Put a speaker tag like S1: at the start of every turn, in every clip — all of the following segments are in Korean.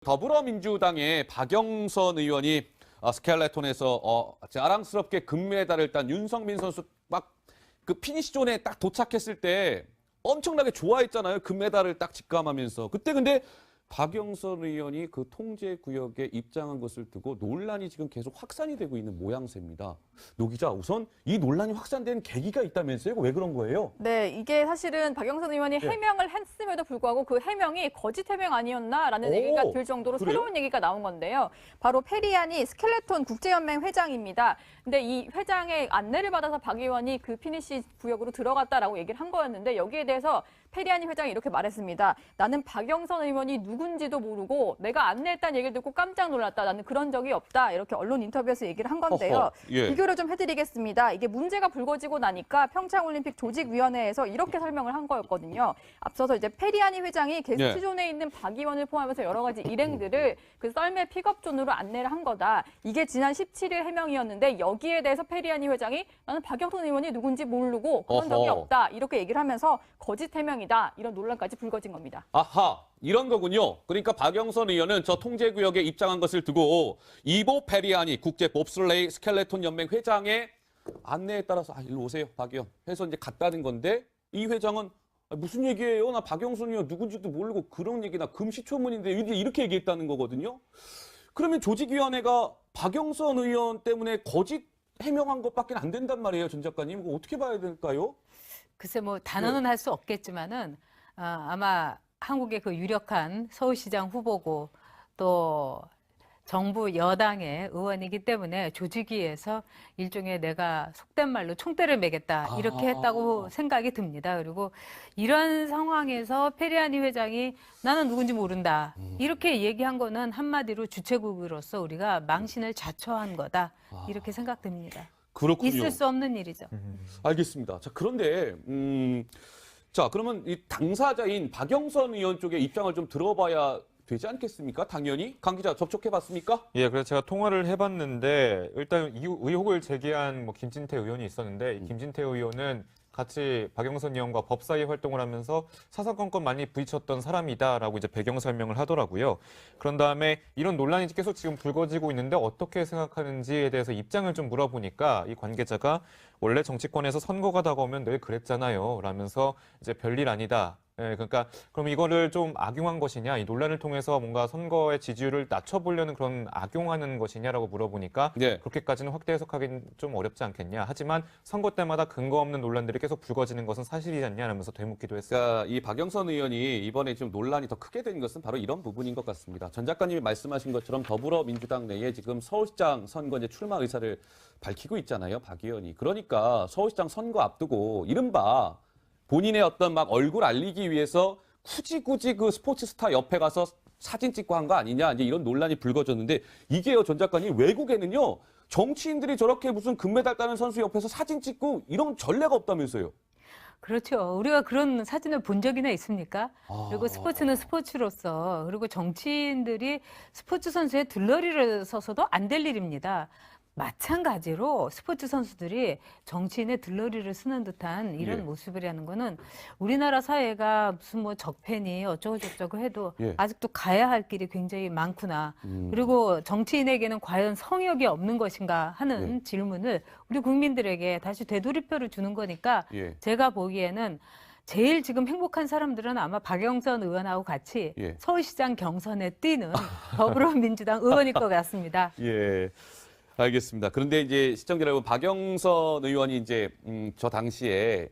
S1: 더불어민주당의 박영선 의원이 스켈레톤에서 자랑스럽게 금메달을 딴 윤성민 선수 막 그 피니시 존에 딱 도착했을 때 엄청나게 좋아했잖아요. 금메달을 딱 직감하면서. 그때 근데 박영선 의원이 그 통제 구역에 입장한 것을 두고 논란이 지금 계속 확산이 되고 있는 모양새입니다. 노 기자, 우선 이 논란이 확산된 계기가 있다면서요? 왜 그런 거예요?
S2: 네, 이게 사실은 박영선 의원이 해명을 했음에도 불구하고 그 해명이 거짓 해명 아니었나라는 얘기가 들 정도로
S1: 그래요?
S2: 새로운 얘기가 나온 건데요. 바로 페리안이 스켈레톤 국제연맹 회장입니다. 근데 이 회장의 안내를 받아서 박 의원이 그 피니시 구역으로 들어갔다라고 얘기를 한 거였는데 여기에 대해서 페리안이 회장이 이렇게 말했습니다. 나는 박영선 의원이 누군지도 모르고 내가 안내했다는 얘기를 듣고 깜짝 놀랐다. 나는 그런 적이 없다. 이렇게 언론 인터뷰에서 얘기를 한 건데요.
S1: 예.
S2: 비교를 좀 해드리겠습니다. 이게 문제가 불거지고 나니까 평창올림픽 조직위원회에서 이렇게 설명을 한 거였거든요. 앞서서 이제 페리안이 회장이 게스트존에 있는 박 의원을 포함해서 여러 가지 일행들을 그 썰매 픽업존으로 안내를 한 거다. 이게 지난 17일 해명이었는데 여기에 대해서 페리안이 회장이 나는 박영선 의원이 누군지 모르고 그런 적이 없다. 이렇게 얘기를 하면서 거짓 해명이다. 이런 논란까지 불거진 겁니다.
S1: 아하, 이런 거군요. 그러니까 박영선 의원은 저 통제구역에 입장한 것을 두고 이보 페리안이 국제 봅슬레이 스켈레톤 연맹 회장의 안내에 따라서 일로 오세요, 박 의원 해서 이제 갔다는 건데 이 회장은 무슨 얘기예요? 나 박영선 의원 누군지도 모르고 그런 얘기나 금시초문인데 이렇게 얘기했다는 거거든요. 그러면 조직위원회가 박영선 의원 때문에 거짓 해명한 것밖에 안 된단 말이에요, 전 작가님. 이거 어떻게 봐야 될까요?
S3: 글쎄 뭐 단언은 할 수 없겠지만은 아마 한국의 그 유력한 서울시장 후보고 또 정부 여당의 의원이기 때문에 조직위에서 일종의 내가 속된 말로 총대를 매겠다 이렇게 했다고 생각이 듭니다. 그리고 이런 상황에서 페리안이 회장이 나는 누군지 모른다 이렇게 얘기한 거는 한마디로 주최국으로서 우리가 망신을 자초한 거다 이렇게 생각됩니다.
S1: 그렇군요.
S3: 있을 수 없는 일이죠.
S1: 알겠습니다. 자, 그런데 자, 그러면 이 당사자인 박영선 의원 쪽의 입장을 좀 들어봐야 되지 않겠습니까? 당연히. 강 기자 접촉해봤습니까?
S4: 예, 그래서 제가 통화를 해봤는데 일단 이 의혹을 제기한 김진태 의원이 있었는데 이 김진태 의원은 같이 박영선 의원과 법사위 활동을 하면서 사사건건 많이 부딪혔던 사람이다라고 이제 배경 설명을 하더라고요. 그런 다음에 이런 논란이 계속 지금 불거지고 있는데 어떻게 생각하는지에 대해서 입장을 좀 물어보니까 이 관계자가 원래 정치권에서 선거가 다가오면 늘 그랬잖아요. 라면서 이제 별일 아니다. 예, 그러니까 그럼 이거를 좀 악용한 것이냐, 이 논란을 통해서 뭔가 선거의 지지율을 낮춰보려는 그런 악용하는 것이냐라고 물어보니까 그렇게까지는 확대 해석하기는 좀 어렵지 않겠냐. 하지만 선거 때마다 근거 없는 논란들이 계속 불거지는 것은 사실이지 않냐라면서 되묻기도 했어요.
S1: 그러니까 이 박영선 의원이 이번에 좀 논란이 더 크게 된 것은 바로 이런 부분인 것 같습니다. 전 작가님이 말씀하신 것처럼 더불어민주당 내에 지금 서울시장 선거 이제 출마 의사를 밝히고 있잖아요, 박 의원이. 그러니까 서울시장 선거 앞두고 이른바 본인의 어떤 막 얼굴 알리기 위해서 굳이 그 스포츠 스타 옆에 가서 사진 찍고 한 거 아니냐, 이제 이런 논란이 불거졌는데 이게요, 전 작가님, 외국에는요 정치인들이 저렇게 무슨 금메달 따는 선수 옆에서 사진 찍고 이런 전례가 없다면서요.
S3: 그렇죠. 우리가 그런 사진을 본 적이나 있습니까? 그리고 스포츠는 스포츠로서, 그리고 정치인들이 스포츠 선수의 들러리를 서서도 안 될 일입니다. 마찬가지로 스포츠 선수들이 정치인의 들러리를 쓰는 듯한 이런 모습이라는 거는 우리나라 사회가 무슨 뭐 적폐니 어쩌고저쩌고 해도 아직도 가야 할 길이 굉장히 많구나. 그리고 정치인에게는 과연 성역이 없는 것인가 하는 질문을 우리 국민들에게 다시 되돌이표를 주는 거니까 제가 보기에는 제일 지금 행복한 사람들은 아마 박영선 의원하고 같이 서울시장 경선에 뛰는 더불어민주당 의원일 것 같습니다.
S1: 예. 알겠습니다. 그런데 이제 시청자 여러분, 박영선 의원이 이제 저 당시에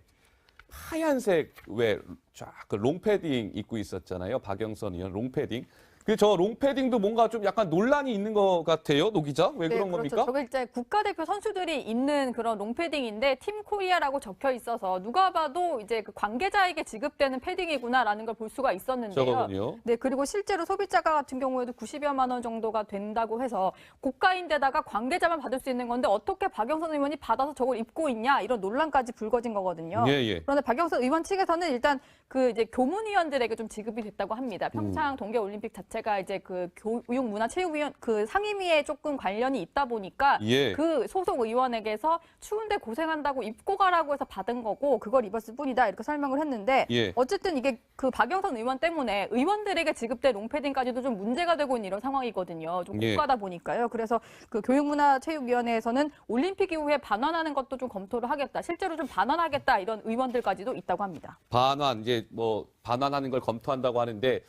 S1: 하얀색 그 롱패딩 입고 있었잖아요. 박영선 의원 롱패딩. 그 저 롱패딩도 뭔가 좀 약간 논란이 있는 것 같아요, 노 기자. 왜 그런
S2: 그렇죠.
S1: 겁니까?
S2: 저게 이제 국가대표 선수들이 입는 그런 롱패딩인데 팀 코리아라고 적혀 있어서 누가 봐도 이제 그 관계자에게 지급되는 패딩이구나라는 걸 볼 수가 있었는데요.
S1: 저거군요.
S2: 네, 그리고 실제로 소비자가 같은 경우에도 90여만 원 정도가 된다고 해서 고가인데다가 관계자만 받을 수 있는 건데 어떻게 박영선 의원이 받아서 저걸 입고 있냐, 이런 논란까지 불거진 거거든요. 그런데 박영선 의원 측에서는 일단 그 이제 교문위원들에게 좀 지급이 됐다고 합니다. 평창 동계올림픽 자체가 자체가 이제 그 교육문화체육위원 그 상임위에 조금 관련이 있다 보니까
S1: 예.
S2: 그 소속 의원에게서 추운데 고생한다고 입고 가라고 해서 받은 거고 그걸 입었을 뿐이다 이렇게 설명을 했는데
S1: 예.
S2: 어쨌든 이게 그 박영선 의원 때문에 의원들에게 지급된 롱패딩까지도 좀 문제가 되고 있는 이런 상황이거든요. 좀
S1: 예.
S2: 고가다 보니까요. 그래서 그 교육문화체육위원회에서는 올림픽 이후에 반환하는 것도 좀 검토를 하겠다. 실제로 좀 반환하겠다 이런 의원들까지도 있다고 합니다.
S1: 반환 이제 뭐 반환하는 걸 검토한다고 하는데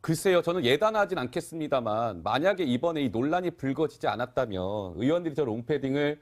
S1: 글쎄요. 저는 예단하진 않겠습니다만 만약에 이번에 이 논란이 불거지지 않았다면 의원들이 저 롱패딩을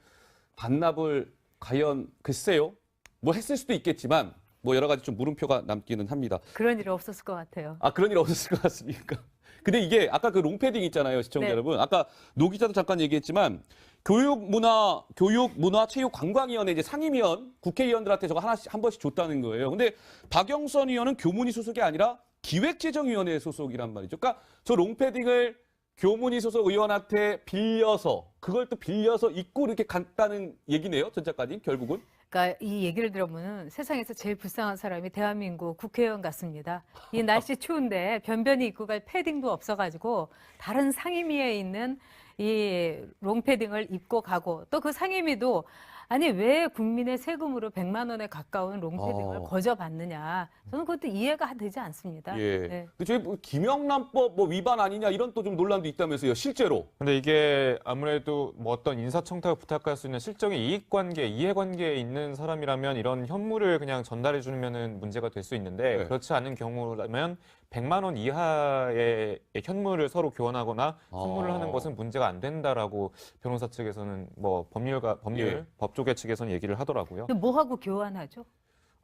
S1: 반납을 과연 글쎄요. 뭐 했을 수도 있겠지만 뭐 여러 가지 좀 물음표가 남기는 합니다.
S3: 그런 일 없었을 것 같아요.
S1: 그런 일 없었을 것 같습니까? 근데 이게 아까 그 롱패딩 있잖아요, 시청자
S3: 네.
S1: 여러분. 아까 노 기자도 잠깐 얘기했지만 교육문화체육관광위원회 이제 상임위원 국회의원들한테 저거 하나씩 한 번씩 줬다는 거예요. 근데 박영선 의원은 교문위 소속이 아니라 기획재정위원회 소속이란 말이죠. 그러니까 저 롱패딩을 교문위 소속 의원한테 빌려서 그걸 또 빌려서 입고 이렇게 갔다는 얘기네요, 전 작가님 결국은.
S3: 그러니까 이 얘기를 들어보면 세상에서 제일 불쌍한 사람이 대한민국 국회의원 같습니다. 이 날씨 추운데 변변히 입고 갈 패딩도 없어가지고 다른 상임위에 있는 이 롱패딩을 입고 가고 또 그 상임위도 아니 왜 국민의 세금으로 100만 원에 가까운 롱패딩을 거저받느냐. 저는 그것도 이해가 되지 않습니다.
S1: 예.
S3: 네.
S1: 근데 저희 뭐 김영란법 뭐 위반 아니냐 이런 또 좀 논란도 있다면서요, 실제로.
S4: 근데 이게 아무래도 뭐 어떤 인사청탁을 부탁할 수 있는 실적인 이익관계, 이해관계에 있는 사람이라면 이런 현물을 그냥 전달해 주면은 문제가 될 수 있는데
S1: 네.
S4: 그렇지 않은 경우라면 100만 원 이하의 현물을 서로 교환하거나 선물을 하는 것은 문제가 안 된다라고 변호사 측에서는 뭐 법률,
S1: 예.
S4: 법조계 측에서는 얘기를 하더라고요.
S3: 근데 뭐 하고 교환하죠?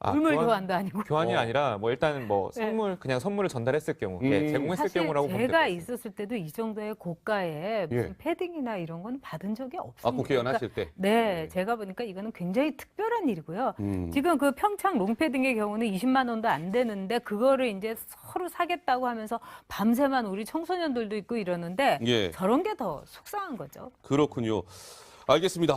S4: 아,
S3: 물물 교환도 아니고.
S4: 교환이 아니라 뭐 일단 뭐
S3: 네.
S4: 그냥 선물을 전달했을 경우, 제공했을
S3: 사실
S4: 경우라고 보면
S3: 제가
S4: 될것 같습니다.
S3: 있었을 때도 이 정도의 고가의 무슨
S1: 예.
S3: 패딩이나 이런 건 받은 적이 없습니다.
S1: 국회의원
S3: 그러니까
S1: 하실 때.
S3: 네, 제가 보니까 이거는 굉장히 특별한 일이고요.
S1: 음.
S3: 지금 그 평창 롱패딩의 경우는 20만 원도 안 되는데 그거를 이제 서로 사겠다고 하면서 밤새만 우리 청소년들도 있고 이러는데
S1: 예.
S3: 저런 게 더 속상한 거죠.
S1: 그렇군요. 알겠습니다.